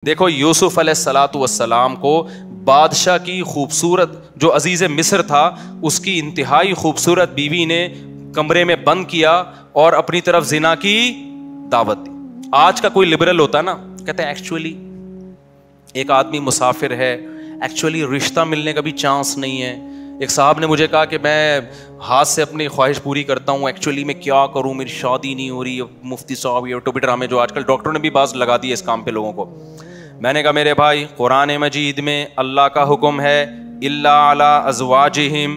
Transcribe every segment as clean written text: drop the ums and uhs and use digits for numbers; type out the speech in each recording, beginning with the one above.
دیکھو یوسف علیہ الصلاۃ والسلام کو بادشاہ کی خوبصورت جو عزیز مصر تھا اس کی انتہائی خوبصورت بیوی نے کمرے میں بند کیا اور اپنی طرف زنا کی دعوت دی. آج کا کوئی لبرل ہوتا نا کہتے ہیں ایکچولی ایک آدمی مسافر ہے, ایکچولی رشتہ ملنے کا بھی چانس نہیں ہے. ایک صاحب نے مجھے کہا کہ میں ہاتھ سے اپنی خواہش پوری کرتا ہوں, ایکچولی میں کیا کروں, میری شادی نہیں ہو رہی. مفتی صاحب یہ ٹوپی ڈرامے جو آج کل ڈاکٹروں نے بھی باز لگا دی ہے اس کام پہ لوگوں کو. میں نے کہا میرے بھائی قرآن مجید میں اللہ کا حکم ہے الا علی ازواجہم,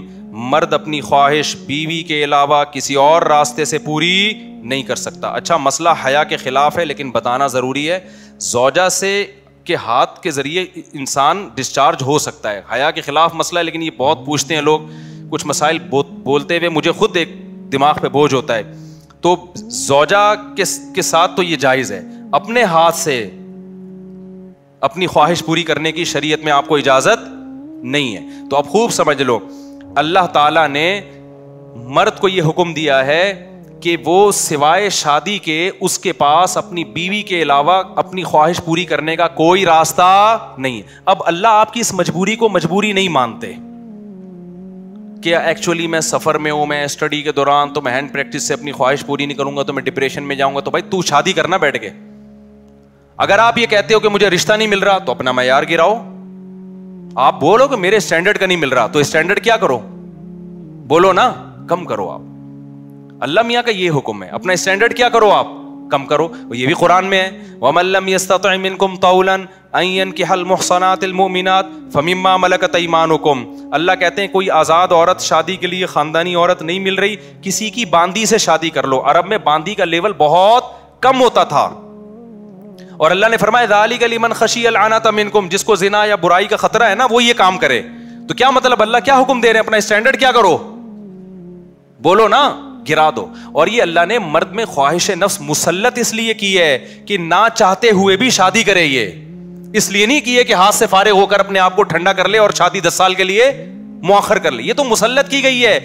مرد اپنی خواہش بیوی کے علاوہ کسی اور راستے سے پوری نہیں کر سکتا. اچھا مسئلہ حیا کے خلاف ہے لیکن بتانا ضروری ہے, زوجہ سے کے ہاتھ کے ذریعے انسان ڈسچارج ہو سکتا ہے. حیا کے خلاف مسئلہ ہے لیکن یہ بہت پوچھتے ہیں لوگ, کچھ مسائل بولتے ہوئے مجھے خود ایک دماغ پہ بوجھ ہوتا ہے. تو زوجہ کے ساتھ تو یہ جائز ہے, اپنے ہاتھ سے اپنی خواہش پوری کرنے کی شریعت میں آپ کو اجازت نہیں ہے. تو اب خوب سمجھ لو, اللہ تعالیٰ نے مرد کو یہ حکم دیا ہے کہ وہ سوائے شادی کے اس کے پاس اپنی بیوی کے علاوہ اپنی خواہش پوری کرنے کا کوئی راستہ نہیں. اب اللہ آپ کی اس مجبوری کو مجبوری نہیں مانتے کہ ایکچولی میں سفر میں ہوں, میں اسٹڈی کے دوران تو میں ہینڈ پریکٹس سے اپنی خواہش پوری نہیں کروں گا تو میں ڈپریشن میں جاؤں گا. تو بھائی تو شادی کرنا بیٹھ کے. اگر آپ یہ کہتے ہو کہ مجھے رشتہ نہیں مل رہا تو اپنا معیار گراؤ. آپ بولو کہ میرے اسٹینڈرڈ کا نہیں مل رہا تو اسٹینڈرڈ کیا کرو, بولو نا کم کرو. آپ اللہ میاں کا یہ حکم ہے, اپنا اسٹینڈرڈ کیا کرو, آپ کم کرو. یہ بھی قرآن میں ہے وَمَن لَّمْ يَسْتَطِعْ مِنكُمْ طَوْلًا أَن يَنكِحَ الْمُحْصَنَاتِ الْمُؤْمِنَاتِ فَمِمَّا مَلَكَتْ أَيْمَانُكُمْ. اللہ کہتے ہیں کوئی آزاد عورت شادی کے لیے خاندانی عورت نہیں مل رہی, کسی کی باندی سے شادی کر لو. عرب میں باندی کا لیول بہت کم ہوتا تھا اور اللہ نے فرمایا ذَلِكَ لِمَنْ خَشِيَ الْعَنَتَ مِنكُمْ, جس کو زنا یا برائی کا خطرہ ہے نا وہ یہ کام کرے. تو کیا مطلب اللہ کیا حکم دے رہے ہیں, اپنا اسٹینڈرڈ کیا کرو, بولو نا گرا دو. اور یہ اللہ نے مرد میں خواہش نفس مسلط اس لیے کی ہے کہ نہ چاہتے ہوئے بھی شادی کرے. یہ اس لیے نہیں کی ہے کہ ہاتھ سے فارغ ہو کر اپنے آپ کو ٹھنڈا کر لے اور شادی 10 سال کے لیے مؤخر کر لے. یہ تو مسلط کی گئی ہے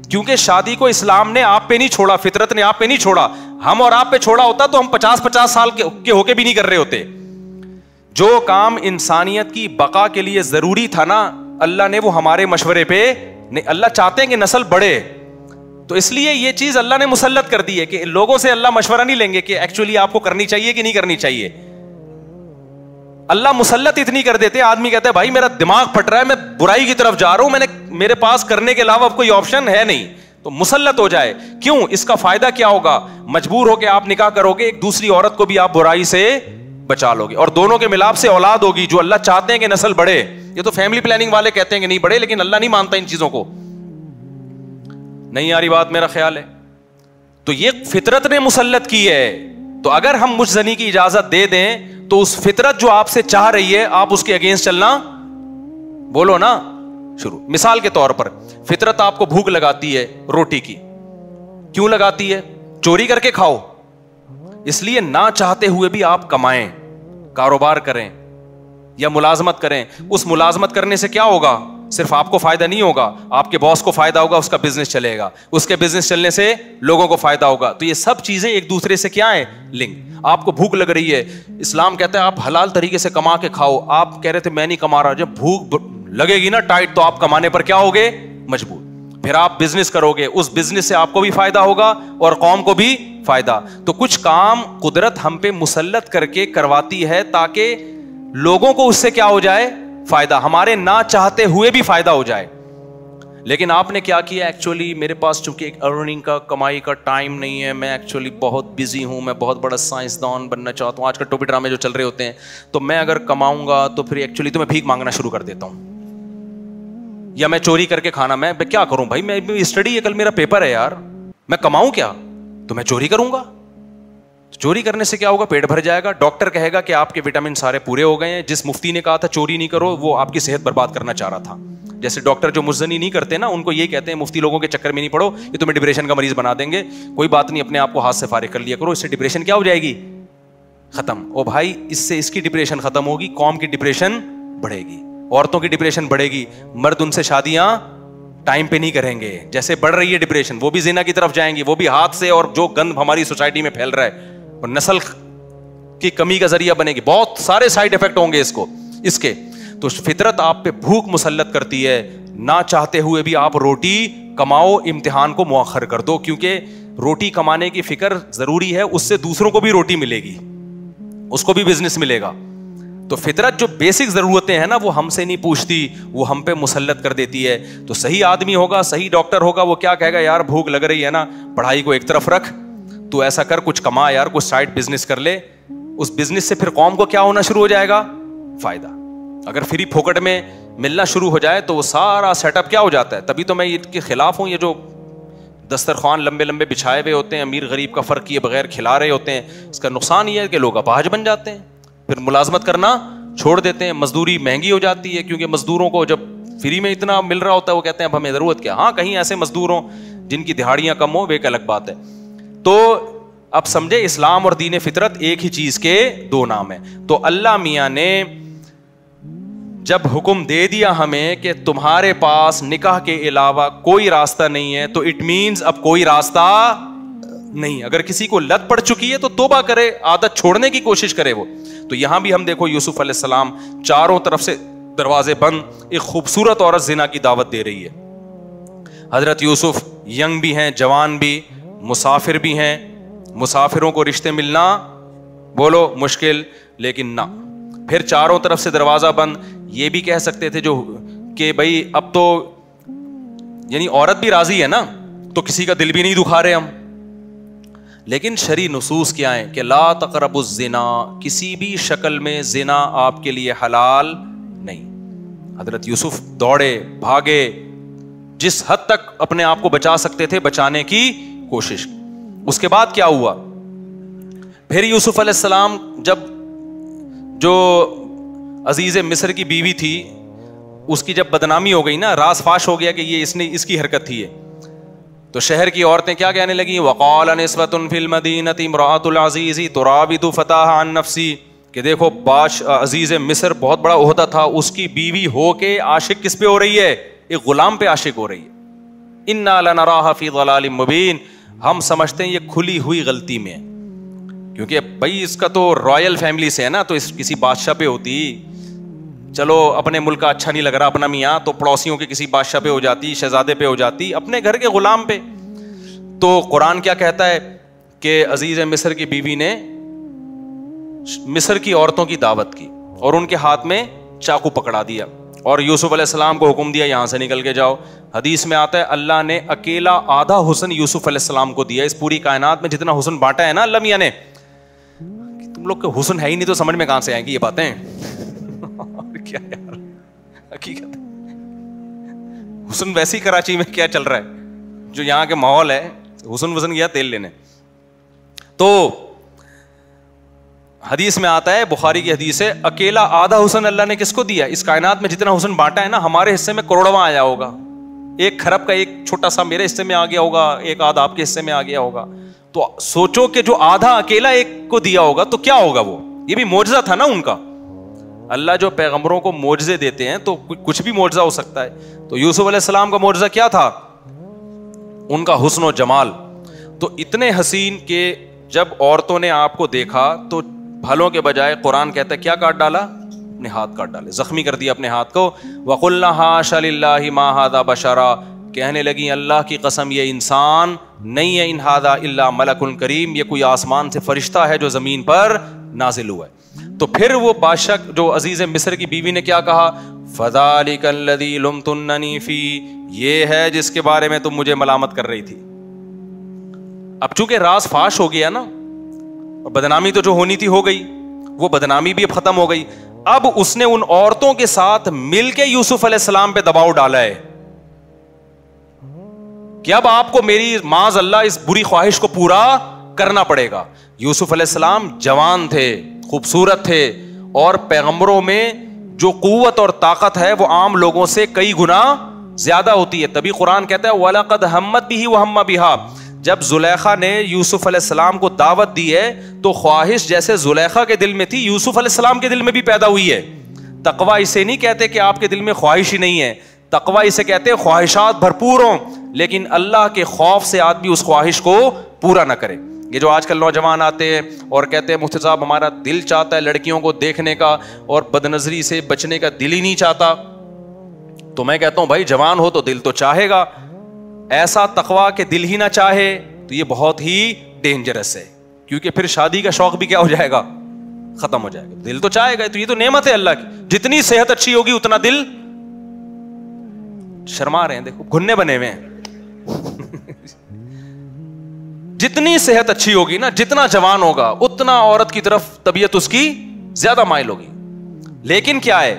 کیونکہ شادی کو اسلام نے آپ پہ نہیں چھوڑا, فطرت نے آپ پہ نہیں چھوڑا. ہم اور آپ پہ چھوڑا ہوتا تو ہم 50 سال کے ہو کے بھی نہیں کر رہے ہوتے. جو کام انسانیت کی بقا کے لیے ضروری تھا نا اللہ نے وہ ہمارے مشورے پہ نہیں. اللہ چاہتے ہیں کہ نسل بڑھے تو اس لیے یہ چیز اللہ نے مسلط کر دی ہے کہ لوگوں سے اللہ مشورہ نہیں لیں گے کہ ایکچولی آپ کو کرنی چاہیے کہ نہیں کرنی چاہیے. اللہ مسلط اتنی کر دیتے, آدمی کہتا ہے بھائی میرا دماغ پھٹ رہا ہے, میں برائی کی طرف جا رہا ہوں, میرے پاس کرنے کے علاوہ کوئی آپشن ہے نہیں, تو مسلط ہو جائے. کیوں, اس کا فائدہ کیا ہوگا, مجبور ہو کے آپ نکاح کرو گے, ایک دوسری عورت کو بھی آپ برائی سے بچا لو گے اور دونوں کے ملاپ سے اولاد ہوگی جو اللہ چاہتے ہیں کہ نسل بڑھے. یہ تو فیملی پلاننگ والے کہتے ہیں کہ نہیں بڑھے لیکن اللہ نہیں مانتا ان چیزوں کو. نہیں آ رہی بات, میرا خیال ہے. تو یہ فطرت نے مسلط کی ہے. تو اگر ہم مجھ زنی کی اجازت دے دیں تو اس فطرت جو آپ سے چاہ رہی ہے آپ اس کے اگینسٹ چلنا, بولو نا شروع. مثال کے طور پر فطرت آپ کو بھوک لگاتی ہے روٹی کی, کیوں لگاتی ہے, چوری کر کے کھاؤ. اس لیے نہ چاہتے ہوئے بھی آپ کمائیں, کاروبار کریں یا ملازمت کریں. اس ملازمت کرنے سے کیا ہوگا, صرف آپ کو فائدہ نہیں ہوگا, آپ کے باس کو فائدہ ہوگا, اس کا بزنس چلے گا, اس کے بزنس چلنے سے لوگوں کو فائدہ ہوگا. تو یہ سب چیزیں ایک دوسرے سے کیا ہیں, لنک. آپ کو بھوک لگ رہی ہے, اسلام کہتا ہے آپ حلال طریقے سے کما کے کھاؤ. آپ کہہ رہے تھے میں نہیں کما رہا, جب بھوک لگے گی نا ٹائٹ تو آپ کمانے پر کیا ہوگے, مجبور. پھر آپ بزنس کرو گے, اس بزنس سے آپ کو بھی فائدہ ہوگا اور قوم کو بھی فائدہ. تو کچھ کام قدرت ہم پہ مسلط کر کے کرواتی ہے تاکہ لوگوں کو اس سے کیا ہو جائے, فائدہ, ہمارے نہ چاہتے ہوئے بھی فائدہ ہو جائے. لیکن آپ نے کیا کیا, ایکچولی میرے پاس چونکہ ایک ارننگ کا کمائی کا ٹائم نہیں ہے, میں ایکچولی بہت بزی ہوں, میں بہت بڑا سائنسدان بننا چاہتا ہوں. آج کل ٹوپی ڈرامے جو چل رہے ہوتے ہیں, تو میں اگر کماؤں گا تو پھر ایکچولی تو میں بھیک مانگنا شروع کر دیتا ہوں یا میں چوری کر کے کھانا, میں کیا کروں بھائی, میں اسٹڈی ہے, کل میرا پیپر ہے یار, میں کماؤں کیا, تو میں چوری کروں گا. چوری کرنے سے کیا ہوگا, پیٹ بھر جائے گا, ڈاکٹر کہے گا کہ آپ کے وٹامن سارے پورے ہو گئے ہیں. جس مفتی نے کہا تھا چوری نہیں کرو وہ آپ کی صحت برباد کرنا چاہ رہا تھا. جیسے ڈاکٹر جو مزنی نہیں کرتے نا ان کو یہ کہتے ہیں مفتی لوگوں کے چکر میں نہیں پڑو, یہ تمہیں ڈپریشن کا مریض بنا دیں گے. کوئی بات نہیں, اپنے آپ کو ہاتھ سے فارغ کر لیا کرو, اس سے ڈپریشن کیا ہو جائے گی, ختم. او بھائی اس سے اس کی ڈپریشن ختم ہوگی, قوم کی ڈپریشن بڑھے گی, عورتوں کی ڈپریشن بڑھے گی, مرد ان سے شادیاں ٹائم پہ نہیں کریں گے. جیسے بڑھ رہی ہے ڈپریشن وہ بھی زنا کی طرف جائیں گی, وہ بھی ہاتھ سے, اور جو گند ہماری سوسائٹی میں پھیل رہا ہے اور نسل کی کمی کا ذریعہ بنے گی, بہت سارے سائڈ افیکٹ ہوں گے اس کے. تو فطرت آپ پہ بھوک مسلط کرتی ہے, نہ چاہتے ہوئے بھی آپ روٹی کماؤ, امتحان کو مؤخر کر دو, کیونکہ روٹی کمانے کی فکر ضروری ہے, اس سے دوسروں کو بھی روٹی ملے گی, اس کو بھی بزنس ملے گا. تو فطرت جو بیسک ضرورتیں ہیں نا وہ ہم سے نہیں پوچھتی, وہ ہم پہ مسلط کر دیتی ہے. تو صحیح آدمی ہوگا, صحیح ڈاکٹر ہوگا, وہ کیا کہے گا, یار بھوک لگ رہی ہے نا, پڑھائی کو ایک طرف رکھ, تو ایسا کر کچھ کما یار, کچھ سائڈ بزنس کر لے. اس بزنس سے پھر قوم کو کیا ہونا شروع ہو جائے گا, فائدہ. اگر فری پھوکٹ میں ملنا شروع ہو جائے تو وہ سارا سیٹ اپ کیا ہو جاتا ہے. تبھی تو میں اس کے خلاف ہوں, یہ جو دسترخوان لمبے لمبے بچھائے ہوئے ہوتے ہیں, امیر غریب کا فرق کیے بغیر کھلا رہے ہوتے ہیں. اس کا نقصان یہ ہے کہ لوگ اپاہج بن جاتے ہیں, پھر ملازمت کرنا چھوڑ دیتے ہیں, مزدوری مہنگی ہو جاتی ہے, کیونکہ مزدوروں کو جب فری میں اتنا مل رہا ہوتا ہے وہ کہتے ہیں اب ہمیں ضرورت کیا. ہاں کہیں ایسے مزدور ہوں جن کی دہاڑیاں کم ہوں, وہ ایک الگ بات ہے. تو اب سمجھے اسلام اور دین فطرت ایک ہی چیز کے دو نام ہیں. تو اللہ میاں نے جب حکم دے دیا ہمیں کہ تمہارے پاس نکاح کے علاوہ کوئی راستہ نہیں ہے, تو اٹ مینز اب کوئی راستہ نہیں. اگر کسی کو لت پڑ چکی ہے تو توبہ کرے, عادت چھوڑنے کی کوشش کرے وہ. تو یہاں بھی ہم دیکھو یوسف علیہ السلام, چاروں طرف سے دروازے بند, ایک خوبصورت عورت زنا کی دعوت دے رہی ہے. حضرت یوسف ینگ بھی ہیں, جوان بھی, مسافر بھی ہیں, مسافروں کو رشتے ملنا بولو مشکل, لیکن نہ, پھر چاروں طرف سے دروازہ بند. یہ بھی کہہ سکتے تھے جو کہ بھائی اب تو یعنی عورت بھی راضی ہے نا, تو کسی کا دل بھی نہیں دکھا رہے ہم. لیکن شرعی نصوص کیا ہیں کہ لا تقربوا الزنا, کسی بھی شکل میں زنا آپ کے لیے حلال نہیں. حضرت یوسف دوڑے بھاگے, جس حد تک اپنے آپ کو بچا سکتے تھے بچانے کی کوشش. اس کے بعد کیا ہوا, پھر یوسف علیہ السلام جب جو عزیز مصر کی بیوی تھی اس کی جب بدنامی ہو گئی نا, راز فاش ہو گیا کہ یہ اس کی حرکت تھی, تو شہر کی عورتیں کیا کہنے لگیں, وقال نسوۃ فی المدینہ امرأۃ العزیز تراود فتاها عن نفسی, کہ دیکھو عزیز مصر بہت بڑا عہدہ تھا, اس کی بیوی ہو کے عاشق کس پہ ہو رہی ہے, ایک غلام پہ عاشق ہو رہی ہے. انا لنراها فی ضلال مبین, ہم سمجھتے ہیں یہ کھلی ہوئی غلطی میں, کیونکہ بھائی اس کا تو رائل فیملی سے ہے نا, تو اس کسی بادشاہ پہ ہوتی, چلو اپنے ملک کا اچھا نہیں لگ رہا اپنا میاں, تو پڑوسیوں کے کسی بادشاہ پہ ہو جاتی, شہزادے پہ ہو جاتی, اپنے گھر کے غلام پہ. تو قرآن کیا کہتا ہے کہ عزیز مصر کی بیوی نے مصر کی عورتوں کی دعوت کی اور ان کے ہاتھ میں چاقو پکڑا دیا, اور یوسف علیہ السلام کو حکم دیا یہاں سے نکل کے جاؤ. حدیث میں آتا ہے اللہ نے اکیلا آدھا حسن یوسف علیہ السلام کو دیا. اس پوری کائنات میں جتنا حسن بانٹا ہے نا اللہ میاں نے, تم لوگ کے حسن ہے ہی نہیں تو سمجھ میں کہاں سے آئیں گی یہ باتیں. کیا یار حقیقت, حسن ویسے ہی کراچی میں کیا چل رہا ہے, جو یہاں کے ماحول ہے, حسن وسن گیا تیل لینے. تو حدیث میں آتا ہے, بخاری کی حدیث ہے, اکیلا آدھا حسن اللہ نے کس کو دیا, اس کائنات میں جتنا حسن بانٹا ہے نا, ہمارے حصے میں کروڑواں آیا ہوگا, ایک خرب کا ایک چھوٹا سا میرے حصے میں آ گیا ہوگا, ایک آدھا آپ کے حصے میں آ گیا ہوگا. تو سوچو کہ جو آدھا اکیلا ایک کو دیا ہوگا تو کیا ہوگا, وہ یہ بھی معجزہ تھا نا ان کا. اللہ جو پیغمبروں کو معجزے دیتے ہیں تو کچھ بھی معجزہ ہو سکتا ہے. تو یوسف علیہ السلام کا معجزہ کیا تھا, ان کا حسن و جمال. تو اتنے حسین کہ جب عورتوں نے آپ کو دیکھا تو بھلوں کے بجائے قرآن کہتا ہے کیا کاٹ ڈالا, اپنے ہاتھ کاٹ ڈالے, زخمی کر دیا اپنے ہاتھ کو. وَقُلْنَا حَاشَ لِلَّهِ مَا هَذَا بَشَرًا, کہنے لگی اللہ کی قسم یہ انسان نہیں ہے, ان هَذَا إِلَّا مَلَكٌ کریم, یہ کوئی آسمان سے فرشتہ ہے جو زمین پر نازل ہوا ہے. تو پھر وہ بادشاہ جو عزیز مصر کی بیوی نے کیا کہا, فَذَلِكَ الَّذِي لُمْتُنَّنِي فِيهِ, یہ ہے جس کے بارے میں تم مجھے ملامت کر رہی تھی. اب چونکہ راز فاش ہو گیا نا, اور بدنامی تو جو ہونی تھی ہو گئی, وہ بدنامی بھی اب ختم ہو گئی. اب اس نے ان عورتوں کے ساتھ مل کے یوسف علیہ السلام پہ دباؤ ڈالا ہے کہ اب آپ کو میری معاذ اللہ اس بری خواہش کو پورا کرنا پڑے گا. یوسف علیہ السلام جوان تھے, خوبصورت تھے, اور پیغمبروں میں جو قوت اور طاقت ہے وہ عام لوگوں سے کئی گنا زیادہ ہوتی ہے. تبھی قرآن کہتا ہے وَلَقَدْ هَمَّتْ بِهِ وَهَمَّ بِهَا, جب زلیخا نے یوسف علیہ السلام کو دعوت دی ہے تو خواہش جیسے زلیخا کے دل میں تھی یوسف علیہ السلام کے دل میں بھی پیدا ہوئی ہے. تقویٰ اسے نہیں کہتے کہ آپ کے دل میں خواہش ہی نہیں ہے, تقویٰ اسے کہتے ہیں خواہشات بھرپور ہوں لیکن اللہ کے خوف سے آدمی اس خواہش کو پورا نہ کرے. یہ جو آج کل نوجوان آتے ہیں اور کہتے ہیں مفتی صاحب ہمارا دل چاہتا ہے لڑکیوں کو دیکھنے کا اور بد نظری سے بچنے کا دل ہی نہیں چاہتا, تو میں کہتا ہوں بھائی جوان ہو تو دل تو چاہے گا, ایسا تقویٰ کہ دل ہی نہ چاہے تو یہ بہت ہی ڈینجرس ہے, کیونکہ پھر شادی کا شوق بھی کیا ہو جائے گا, ختم ہو جائے گا. دل تو چاہے گا, تو یہ تو نعمت ہے اللہ کی, جتنی صحت اچھی ہوگی اتنا دل, شرما رہے ہیں دیکھو گھننے بنے ہوئے ہیں, جتنی صحت اچھی ہوگی نا, جتنا جوان ہوگا اتنا عورت کی طرف طبیعت اس کی زیادہ مائل ہوگی. لیکن کیا ہے,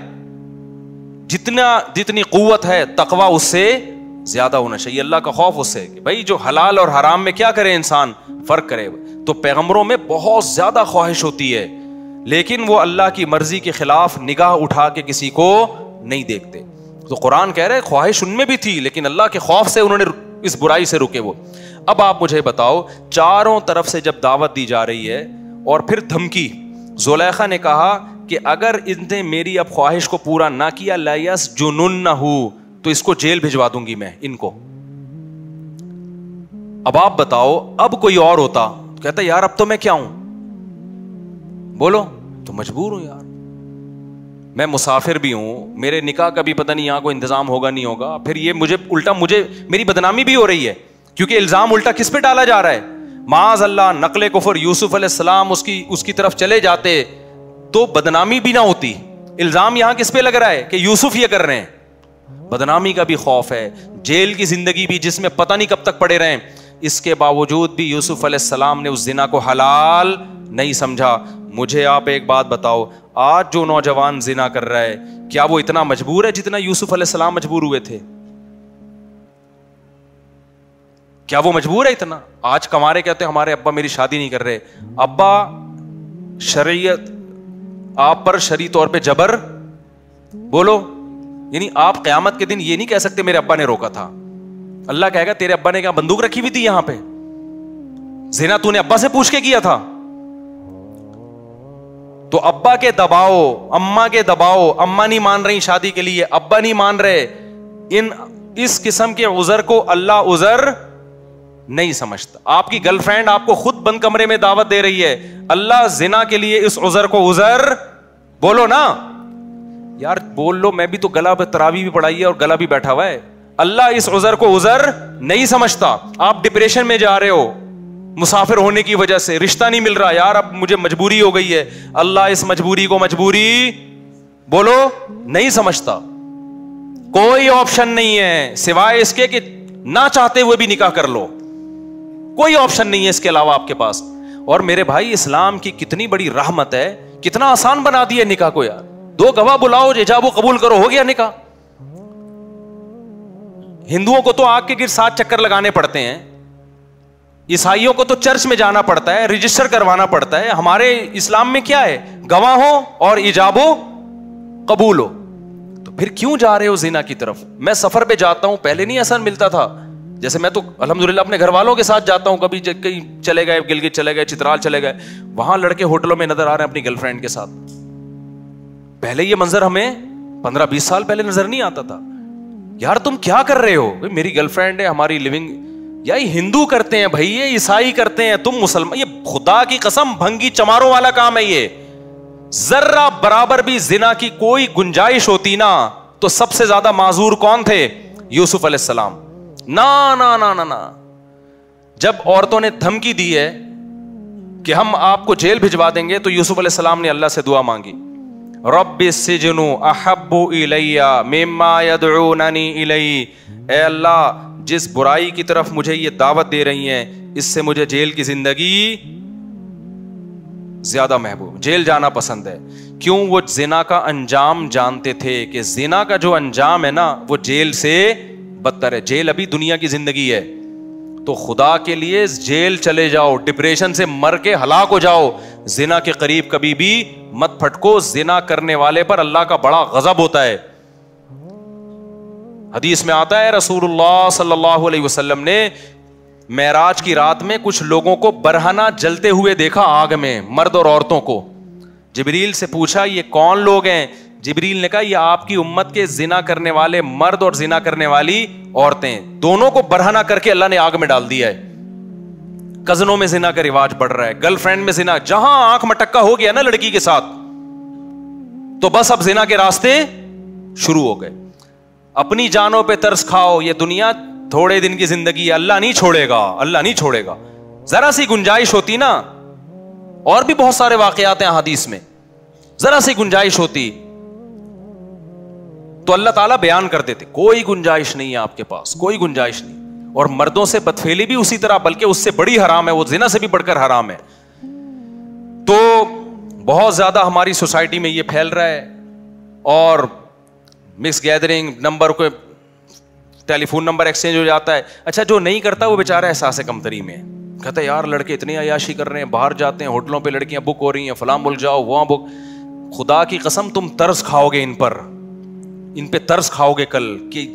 جتنی قوت ہے تقویٰ اس سے زیادہ ہونا چاہیے, اللہ کا خوف اس سے, کہ بھائی جو حلال اور حرام میں کیا کرے انسان, فرق کرے. تو پیغمبروں میں بہت زیادہ خواہش ہوتی ہے, لیکن وہ اللہ کی مرضی کے خلاف نگاہ اٹھا کے کسی کو نہیں دیکھتے. تو قرآن کہہ رہے خواہش ان میں بھی تھی, لیکن اللہ کے خوف سے انہوں نے اس برائی سے رکے. وہ اب آپ مجھے بتاؤ, چاروں طرف سے جب دعوت دی جا رہی ہے اور پھر دھمکی, زلیخا نے کہا کہ اگر ان نے میری اب خواہش کو پورا نہ کیا لیسجننہ, تو اس کو جیل بھجوا دوں گی میں ان کو. اب آپ بتاؤ, اب کوئی اور ہوتا کہتا یار اب تو میں کیا ہوں, بولو, تو مجبور ہوں یار, میں مسافر بھی ہوں, میرے نکاح کا بھی پتہ نہیں یہاں کوئی انتظام ہوگا نہیں ہوگا, پھر یہ مجھے الٹا میری بدنامی بھی ہو رہی ہے, کیونکہ الزام الٹا کس پہ ڈالا جا رہا ہے, معاذ اللہ نقل کفر, یوسف علیہ السلام اس کی طرف چلے جاتے تو بدنامی بھی نہ ہوتی. الزام یہاں کس پہ لگ رہا ہے کہ یوسف یہ کر رہے ہیں, بدنامی کا بھی خوف ہے, جیل کی زندگی بھی جس میں پتہ نہیں کب تک پڑے رہیں. اس کے باوجود بھی یوسف علیہ السلام نے اس زنا کو حلال نہیں سمجھا. مجھے آپ ایک بات بتاؤ, آج جو نوجوان زنا کر رہا ہے کیا وہ اتنا مجبور ہے جتنا یوسف علیہ السلام مجبور ہوئے تھے؟ کیا وہ مجبور ہے اتنا؟ آج کمارے کہتے ہیں ہمارے ابا میری شادی نہیں کر رہے. ابا شریعت آپ پر شرعی طور پہ جبر, بولو, یعنی آپ قیامت کے دن یہ نہیں کہہ سکتے میرے ابا نے روکا تھا. اللہ کہے گا تیرے ابا نے کیا بندوق رکھی ہوئی تھی یہاں پہ, زنا تو نے ابا سے پوچھ کے کیا تھا؟ تو ابا کے دباؤ, اماں کے دباؤ, اماں نہیں مان رہی شادی کے لیے, ابا نہیں مان رہے, اس قسم کے عذر کو اللہ عذر نہیں سمجھتا. آپ کی گرل فرینڈ آپ کو خود بند کمرے میں دعوت دے رہی ہے, اللہ زنا کے لیے اس عذر کو عذر, بولو نا یار, بول لو, میں بھی تو گلا پہ تراویح بھی پڑھائی ہے اور گلا بھی بیٹھا ہوا ہے. اللہ اس عذر کو عذر نہیں سمجھتا. آپ ڈپریشن میں جا رہے ہو مسافر ہونے کی وجہ سے, رشتہ نہیں مل رہا, یار اب مجھے مجبوری ہو گئی ہے, اللہ اس مجبوری کو مجبوری, بولو, نہیں سمجھتا. کوئی آپشن نہیں ہے سوائے اس کے کہ نہ چاہتے ہوئے بھی نکاح کر لو, کوئی آپشن نہیں ہے اس کے علاوہ آپ کے پاس. اور میرے بھائی اسلام کی کتنی بڑی رحمت ہے, کتنا آسان بنا دیا نکاح کو یار. 2 گواہ بلاؤ, ایجاب و قبول کرو, ہو گیا نکاح. ہندوؤں کو تو آگ کے گر 7 چکر لگانے پڑتے ہیں, عیسائیوں کو تو چرچ میں جانا پڑتا ہے, رجسٹر کروانا پڑتا ہے. ہمارے اسلام میں کیا ہے, گواہ ہو اور ایجاب و قبول ہو. تو پھر کیوں جا رہے ہو زنا کی طرف؟ میں سفر پہ جاتا ہوں, پہلے نہیں آسان ملتا تھا, جیسے میں تو الحمدللہ اپنے گھر والوں کے ساتھ جاتا ہوں, کبھی کہیں چلے گئے, گلگت چلے گئے, چترال چلے گئے, وہاں لڑکے ہوٹلوں میں نظر آ رہے ہیں اپنی گرل فرینڈ کے ساتھ. پہلے یہ منظر ہمیں 15-20 سال پہلے نظر نہیں آتا تھا. یار تم کیا کر رہے ہو؟ میری گرل فرینڈ ہے, ہماری لیونگ. یا یہ ہندو کرتے ہیں بھائی, یہ عیسائی کرتے ہیں, تم مسلمان, یہ خدا کی قسم بھنگی چماروں والا کام ہے یہ. ذرہ برابر بھی زنا کی کوئی گنجائش ہوتی نا تو سب سے زیادہ معذور کون تھے؟ یوسف علیہ السلام. نا نا نا نا نا, جب عورتوں نے دھمکی دی ہے کہ ہم آپ کو جیل بھجوا دیں گے تو یوسف علیہ السلام نے اللہ سے دعا مانگی, رب السجن احب الی مما یدعوننی الی, اے اللہ جس برائی کی طرف مجھے یہ دعوت دے رہی ہیں اس سے مجھے جیل کی زندگی زیادہ محبوب, جیل جانا پسند ہے. کیوں؟ وہ زنا کا انجام جانتے تھے کہ زنا کا جو انجام ہے نا وہ جیل سے بدتر ہے. جیل ابھی دنیا کی زندگی ہے, تو خدا کے لیے جیل چلے جاؤ, ڈپریشن سے مر کے ہلاک ہو جاؤ, زنا کے قریب کبھی بھی مت پھٹکو. زنا کرنے والے پر اللہ کا بڑا غضب ہوتا ہے. حدیث میں آتا ہے رسول اللہ صلی اللہ علیہ وسلم نے معراج کی رات میں کچھ لوگوں کو برہنہ جلتے ہوئے دیکھا آگ میں, مرد اور عورتوں کو. جبریل سے پوچھا یہ کون لوگ ہیں؟ جبریل نے کہا یہ آپ کی امت کے زنا کرنے والے مرد اور زنا کرنے والی عورتیں, دونوں کو برہنہ کر کے اللہ نے آگ میں ڈال دیا ہے. کزنوں میں زنا کا رواج بڑھ رہا ہے, گرل فرینڈ میں زنا, جہاں آنکھ مٹکا ہو گیا نا لڑکی کے ساتھ تو بس اب زنا کے راستے شروع ہو گئے. اپنی جانوں پہ ترس کھاؤ, یہ دنیا تھوڑے دن کی زندگی ہے, اللہ نہیں چھوڑے گا, اللہ نہیں چھوڑے گا. ذرا سی گنجائش ہوتی نا, اور بھی بہت سارے واقعات ہیں حدیث میں, ذرا سی گنجائش ہوتی تو اللہ تعالیٰ بیان کر دیتے, کوئی گنجائش نہیں ہے آپ کے پاس, کوئی گنجائش نہیں. اور مردوں سے بدفعلی بھی اسی طرح, بلکہ اس سے بڑی حرام ہے, وہ زنا سے بھی بڑھ کر حرام ہے. تو بہت زیادہ ہماری سوسائٹی میں یہ پھیل رہا ہے. اور مکس گیدرنگ, نمبر کو ٹیلی فون نمبر ایکسچینج ہو جاتا ہے. اچھا جو نہیں کرتا وہ بیچارہ احساس کمتری میں کہتا ہے یار لڑکے اتنی عیاشی کر رہے ہیں, باہر جاتے ہیں ہوٹلوں پہ لڑکیاں بک ہو رہی ہیں, فلاں ملک جاؤ وہاں بک. خدا کی قسم تم ترس کھاؤ گے ان پر, ان پہ ترس کھاؤ گے کل, کہ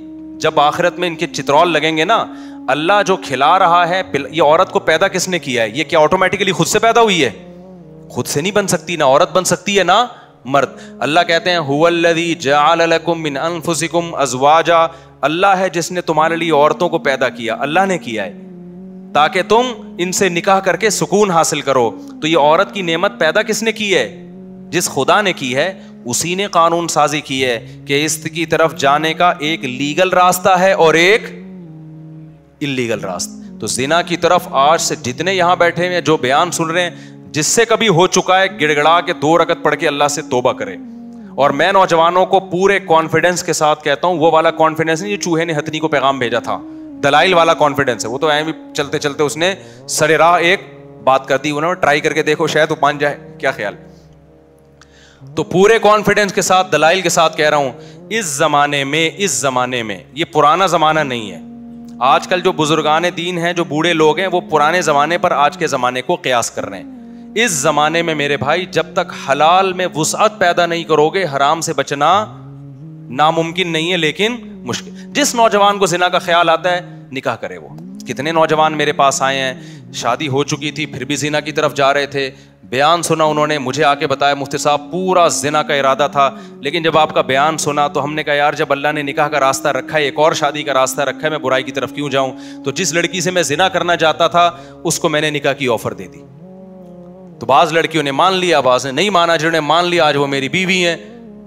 جب آخرت میں ان کے چترول لگیں گے نا, اللہ جو کھلا رہا ہے, یہ عورت کو پیدا کس نے کیا ہے؟ یہ کیا آٹومیٹکلی خود سے پیدا ہوئی ہے؟ خود سے نہیں بن سکتی, نہ عورت بن سکتی ہے نہ مرد. اللہ کہتے ہیں هو الذی جعل لکم من انفسکم ازواجا, اللہ ہے جس نے تمہارے لیے عورتوں کو پیدا کیا, اللہ نے کیا ہے تاکہ تم ان سے نکاح کر کے سکون حاصل کرو. تو یہ عورت کی نعمت پیدا کس نے کی ہے؟ جس خدا نے کی ہے اسی نے قانون سازی کی ہے کہ اس کی طرف جانے کا ایک لیگل راستہ ہے اور ایک اللیگل راستہ. تو زنا کی طرف آج سے جتنے یہاں بیٹھے ہیں جو بیان سن رہے ہیں, جس سے کبھی ہو چکا ہے گڑ گڑا کے 2 رکعت پڑھ کے اللہ سے توبہ کرے. اور میں نوجوانوں کو پورے کانفیڈنس کے ساتھ کہتا ہوں, وہ والا کانفیڈنس نہیں جو چوہے نے ہتھنی کو پیغام بھیجا تھا, دلائل والا کانفیڈنس ہے. وہ تو ایویں چلتے چلتے اس نے سر راہ ایک بات کر دی, انہوں نے ٹرائی کر کے دیکھو شاید وہ مان جائے, کیا خیال. تو پورے کانفیڈنس کے ساتھ دلائل کے ساتھ کہہ رہا ہوں, اس زمانے میں یہ پرانا زمانہ نہیں ہے. آج کل جو بزرگان دین ہیں, جو بوڑھے لوگ ہیں, وہ پرانے زمانے پر آج کے زمانے کو قیاس کر رہے ہیں. اس زمانے میں میرے بھائی جب تک حلال میں وسعت پیدا نہیں کرو گے, حرام سے بچنا ناممکن نہیں ہے لیکن مشکل. جس نوجوان کو زنا کا خیال آتا ہے نکاح کرے. وہ کتنے نوجوان میرے پاس آئے ہیں, شادی ہو چکی تھی پھر بھی زنا کی طرف جا رہے تھے, بیان سنا انہوں نے, مجھے آ کے بتایا مفتی صاحب پورا زنا کا ارادہ تھا, لیکن جب آپ کا بیان سنا تو ہم نے کہا یار جب اللہ نے نکاح کا راستہ رکھا ہے, ایک اور شادی کا راستہ رکھا ہے, میں برائی کی طرف کیوں جاؤں. تو جس لڑکی سے میں زنا کرنا چاہتا تھا اس کو میں نے نکاح کی آفر دے دی. تو بعض لڑکیوں نے مان لیا, بعض نے نہیں مانا. جنہوں نے مان لیا آج وہ میری بیوی ہیں,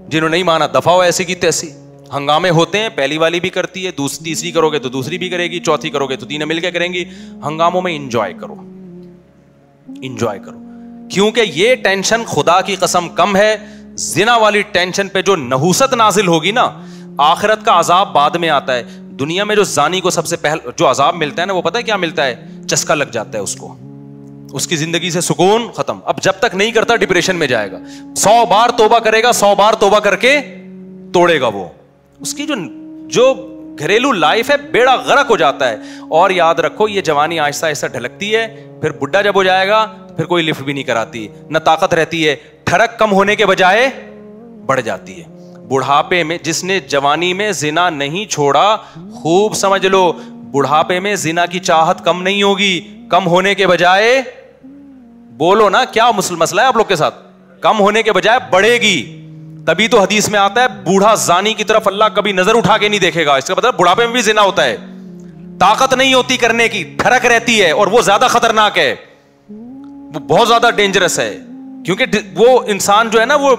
جنہوں نے نہیں مانا دفعہ ہو ایسی کی تیسی. ہنگامے ہوتے ہیں, پہلی والی بھی کرتی ہے, تیسری کرو گے تو دوسری بھی کرے گی, چوتھی کرو گے تو تینوں مل کے کریں گی. ہنگاموں میں انجوائے کرو, انجوائے کرو, کیونکہ یہ ٹینشن خدا کی قسم کم ہے. زنا والی ٹینشن پہ جو نحوست نازل ہوگی نا, آخرت کا عذاب بعد میں آتا ہے. دنیا میں جو زانی کو سب سے پہلے جو عذاب ملتا ہے نا, وہ پتہ ہے کیا ملتا ہے؟ چسکا لگ جاتا ہے اس کو, اس کی زندگی سے سکون ختم. اب جب تک نہیں کرتا ڈپریشن میں جائے گا. 100 بار توبہ کرے گا, 100 بار توبہ کر کے توڑے گا. وہ اس کی جو گھریلو لائف ہے بیڑا غرق ہو جاتا ہے. اور یاد رکھو یہ جوانی آہستہ آہستہ ڈھلکتی ہے, پھر بڈھا جب ہو جائے گا پھر کوئی لفٹ بھی نہیں کراتی, نہ طاقت رہتی ہے, ٹھڑک کم ہونے کے بجائے بڑھ جاتی ہے. بڑھاپے میں جس نے جوانی میں زنا نہیں چھوڑا, خوب سمجھ لو بڑھاپے میں زنا کی چاہت کم نہیں ہوگی, کم ہونے کے بجائے, بولو نا کیا مسئلہ ہے آپ لوگ کے ساتھ, کم ہونے کے بجائے بڑھے گی. تبھی تو حدیث میں آتا ہے بوڑھا زانی کی طرف اللہ کبھی نظر اٹھا کے نہیں دیکھے گا. اس کا مطلب بڑھاپے میں بھی زنا ہوتا ہے, طاقت نہیں ہوتی کرنے کی, ٹھڑک رہتی ہے, اور وہ زیادہ خطرناک ہے, وہ بہت زیادہ ڈینجرس ہے. کیونکہ وہ انسان جو ہے نا وہ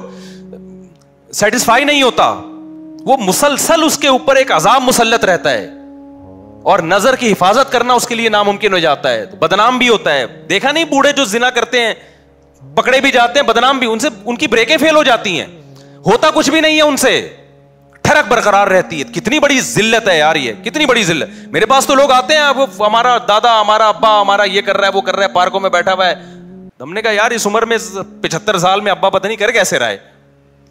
سیٹسفائی نہیں ہوتا, وہ مسلسل اس کے اوپر ایک عذاب مسلط رہتا ہے, اور نظر کی حفاظت کرنا اس کے لیے ناممکن ہو جاتا ہے, بدنام بھی ہوتا ہے. دیکھا نہیں بوڑھے جو زنا کرتے ہیں پکڑے بھی جاتے ہیں, بدنام بھی, ان سے ان کی بریکیں فیل ہو جاتی ہیں, ہوتا کچھ بھی نہیں ہے ان سے, ٹھڑک برقرار رہتی ہے. کتنی بڑی ذلت ہے یار, یہ کتنی بڑی ذلت. میرے پاس تو لوگ آتے ہیں, وہ ہمارا دادا, ہمارا ابا, ہمارا یہ کر رہا ہے, وہ کر رہا ہے, پارکوں میں بیٹھا ہوا ہے. ہم نے کہا یار اس عمر میں 75 سال میں ابا پتہ نہیں کر کیسے رہا ہے.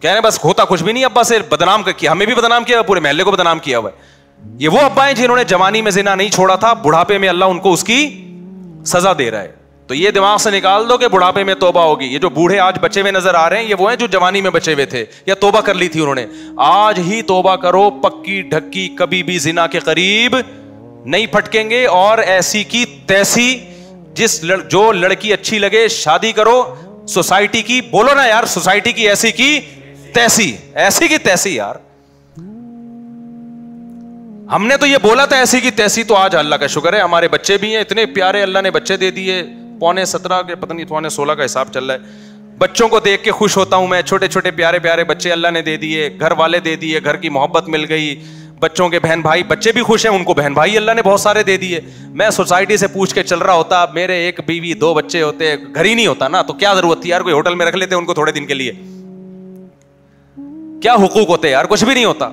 کہہ رہے ہیں بس ہوتا کچھ بھی نہیں, ابا سے بدنام کیا, ہمیں بھی بدنام کیا, پورے محلے کو بدنام کیا ہوا ہے. یہ وہ ابا ہیں جنہوں نے جوانی میں زنا نہیں چھوڑا تھا, بڑھاپے میں اللہ ان کو اس کی سزا دے رہا ہے. تو یہ دماغ سے نکال دو کہ بڑھاپے میں توبہ ہوگی. یہ جو بوڑھے آج بچے ہوئے نظر آ رہے ہیں یہ وہ ہیں جو جوانی میں بچے ہوئے تھے یا توبہ کر لی تھی انہوں نے. آج ہی توبہ کرو, پکی ڈھکی, کبھی بھی زنا کے قریب نہیں پھٹکیں گے. اور ایسی کی تیسی, جو لڑکی اچھی لگے شادی کرو. سوسائٹی کی بولو نا یار, سوسائٹی کی ایسی کی تیسی, ایسی کی تیسی یار. ہم نے تو یہ بولا تھا ایسی کی تیسی, تو آج اللہ کا شکر ہے ہمارے بچے بھی ہیں اتنے پیارے, اللہ نے بچے دے دیے, 17.5 کے پتہ نہیں 16.5 کا حساب چل رہا ہے. بچوں کو دیکھ کے خوش ہوتا ہوں میں, چھوٹے چھوٹے پیارے پیارے بچے اللہ نے دے دیے, گھر والے دے دیے, گھر کی محبت مل گئی, بچوں کے بہن بھائی, بچے بھی خوش ہیں, ان کو بہن بھائی اللہ نے بہت سارے دے دیے. میں سوسائٹی سے پوچھ کے چل رہا ہوتا, میرے ایک بیوی 2 بچے ہوتے, گھر ہی نہیں ہوتا نا, تو کیا ضرورت تھی یار, کوئی ہوٹل میں رکھ لیتے ان کو تھوڑے دن کے لیے, کیا حقوق ہوتے یار, کچھ بھی نہیں ہوتا.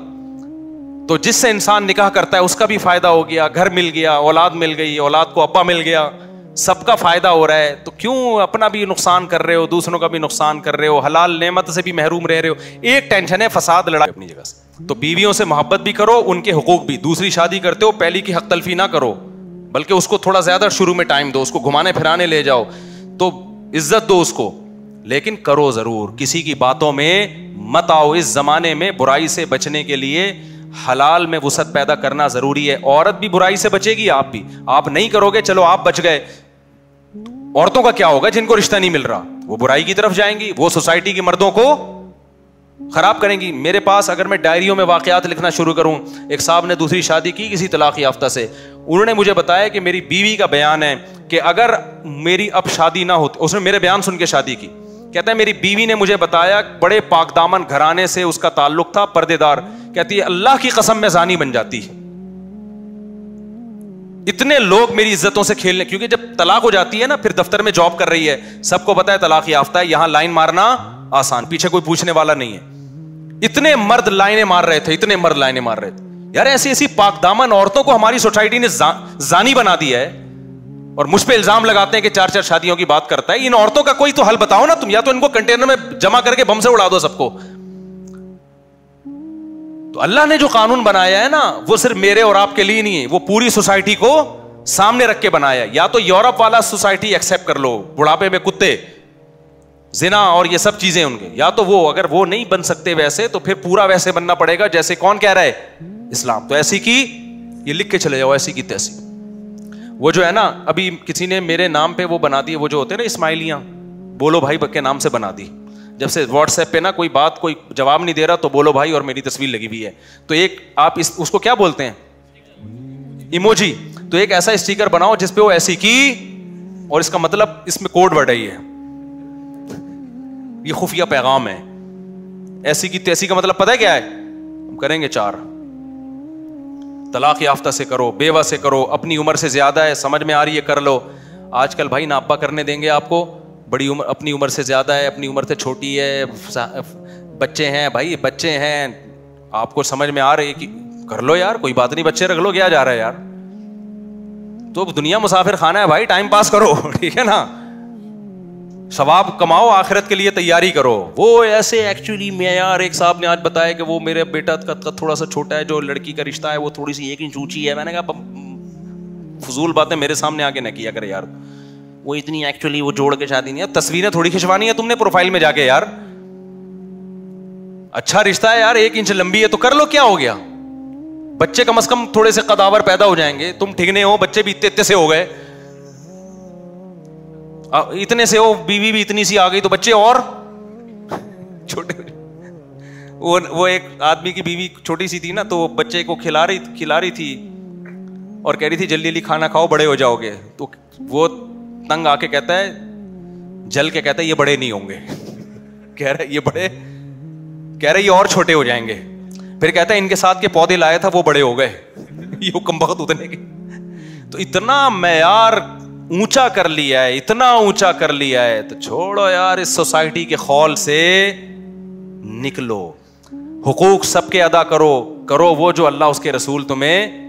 تو جس سے انسان نکاح کرتا ہے اس کا بھی فائدہ ہو گیا, گھر مل گیا, اولاد مل گئی, اولاد کو ابا مل گیا, سب کا فائدہ ہو رہا ہے. تو کیوں اپنا بھی نقصان کر رہے ہو, دوسروں کا بھی نقصان کر رہے ہو, حلال نعمت سے بھی محروم رہ رہے ہو. ایک ٹینشن ہے فساد, لڑائی اپنی جگہ سے. تو بیویوں سے محبت بھی کرو, ان کے حقوق بھی. دوسری شادی کرتے ہو پہلی کی حق تلفی نہ کرو, بلکہ اس کو تھوڑا زیادہ شروع میں ٹائم دو, اس کو گھمانے پھرانے لے جاؤ, تو عزت دو اس کو, لیکن کرو ضرور, کسی کی باتوں میں مت آؤ. اس زمانے میں برائی سے بچنے کے لیے حلال میں وسعت پیدا کرنا ضروری ہے. عورت بھی برائی سے بچے گی, آپ بھی. آپ نہیں کرو گے, چلو آپ بچ گئے, عورتوں کا کیا ہوگا جن کو رشتہ نہیں مل رہا, وہ برائی کی طرف جائیں گی, وہ سوسائٹی کے مردوں کو خراب کریں گی. میرے پاس اگر میں ڈائریوں میں واقعات لکھنا شروع کروں, ایک صاحب نے دوسری شادی کی کسی طلاق یافتہ سے, انہوں نے مجھے بتایا کہ میری بیوی کا بیان ہے کہ اگر میری اب شادی نہ ہوتی, اس نے میرے بیان سن کے شادی کی, کہتا ہے میری بیوی نے مجھے بتایا بڑے پاک دامن گھرانے سے اس کا تعلق تھا, پردے دار, کہتی ہے اللہ کی قسم میں زانی بن جاتی. اتنے لوگ میری عزتوں سے کھیلنے, کیونکہ جب طلاق ہو جاتی ہے نا, پھر دفتر میں جاب کر رہی ہے, سب کو پتا ہے طلاق یافتہ ہے, یہاں لائن مارنا آسان, پیچھے کوئی پوچھنے والا نہیں ہے. اتنے مرد لائنیں مار رہے تھے, اتنے مرد لائنیں مار رہے تھے. یار ایسی ایسی پاک دامن عورتوں کو ہماری سوسائٹی نے زانی بنا دیا ہے, اور مجھ پہ الزام لگاتے ہیں کہ 4 شادیوں کی بات کرتا ہے. ان عورتوں کا کوئی تو حل بتاؤ نا تم, یا تو ان کو کنٹینر میں جمع کر کے بم سے اڑا دو سب کو. تو اللہ نے جو قانون بنایا ہے نا, وہ صرف میرے اور آپ کے لیے نہیں ہے, وہ پوری سوسائٹی کو سامنے رکھ کے بنایا. یا تو یورپ والا سوسائٹی ایکسپٹ کر لو, بڑھاپے میں کتے, زنا اور یہ سب چیزیں ان کے, یا تو وہ, اگر وہ نہیں بن سکتے ویسے تو پھر پورا ویسے بننا پڑے گا جیسے کون کہہ رہا ہے, اسلام. تو ایسی کی, یہ لکھ کے چلے جاؤ, ایسی کی تیسی. وہ جو ہے نا, ابھی کسی نے میرے نام پہ وہ بنا دی, وہ جو ہوتے ہیں نا اسماعیلیاں, بولو بھائی کے نام سے بنا دی. جب سے واٹس ایپ پہ نا کوئی بات کوئی جواب نہیں دے رہا تو بولو بھائی اور میری تصویر لگی ہوئی ہے, تو ایک آپ اس کو کیا بولتے ہیں, ایموجی. تو ایک ایسا اسٹیکر بناؤ جس پہ وہ ایسی کی, اور اس کا مطلب اس میں کوڈ ورڈ ہے, یہ خفیہ پیغام ہے. ایسی کی تیسی کا مطلب پتہ ہے کیا ہے, ہم کریں گے 4. طلاق یافتہ سے کرو, بیوہ سے کرو, اپنی عمر سے زیادہ ہے, سمجھ میں آ رہی ہے کر لو. آج کل بھائی نا ابا کرنے دیں گے آپ کو, بڑی عمر, اپنی عمر سے زیادہ ہے, اپنی عمر سے چھوٹی ہے, بچے ہیں بھائی, بچے ہیں, آپ کو سمجھ میں آ رہی ہے کہ کر لو یار, کوئی بات نہیں, بچے رکھ لو, کیا جا رہا ہے یار. تو دنیا مسافر خانہ ہے بھائی, ٹائم پاس کرو, ٹھیک ہے نا, ثواب کماؤ, آخرت کے لیے تیاری کرو. وہ ایسے ایکچولی میں یار, ایک صاحب نے آج بتایا کہ وہ میرے بیٹا کا تھوڑا سا چھوٹا ہے, جو لڑکی کا رشتہ ہے وہ تھوڑی سی 1 انچ اونچی ہے. میں نے کہا فضول باتیں میرے سامنے آ کے نہ کیا کرے یار, وہ اتنی ایکچولی وہ جوڑ کے شادی نہیں ہے, تصویریں تھوڑی کھنچوانی ہے تم نے پروفائل میں جا کے یار. اچھا رشتہ ہے یار, 1 انچ لمبی ہے تو کر لو, کیا ہو گیا. بچے کم از کم تھوڑے سے قداور پیدا ہو جائیں گے. تم ٹھگنے ہو, بچے بھی اتنے سے ہو گئے, اتنے سے ہو, بیوی بھی اتنی سی آ گئی, تو بچے اور چھوٹے. وہ ایک آدمی کی بیوی چھوٹی سی تھی نا, تو بچے کو کھلا رہی تھی اور کہہ رہی تھی جلدی جلدی کھانا کھاؤ, بڑے ہو جاؤ گے. تو وہ تنگ آ کے کہتا ہے, جل کے کہتا ہے یہ بڑے نہیں ہوں گے. کہہ رہے یہ بڑے, کہہ رہے یہ اور چھوٹے ہو جائیں گے. پھر کہتا ہے ان کے ساتھ کے پودے لائے تھا وہ بڑے ہو گئے. یہ کمبخت اتنے کے. تو اتنا معیار اونچا کر لیا ہے, اتنا اونچا کر لیا ہے, تو چھوڑو یار, اس سوسائٹی کے خول سے نکلو. حقوق سب کے ادا کرو وہ جو اللہ اس کے رسول تمہیں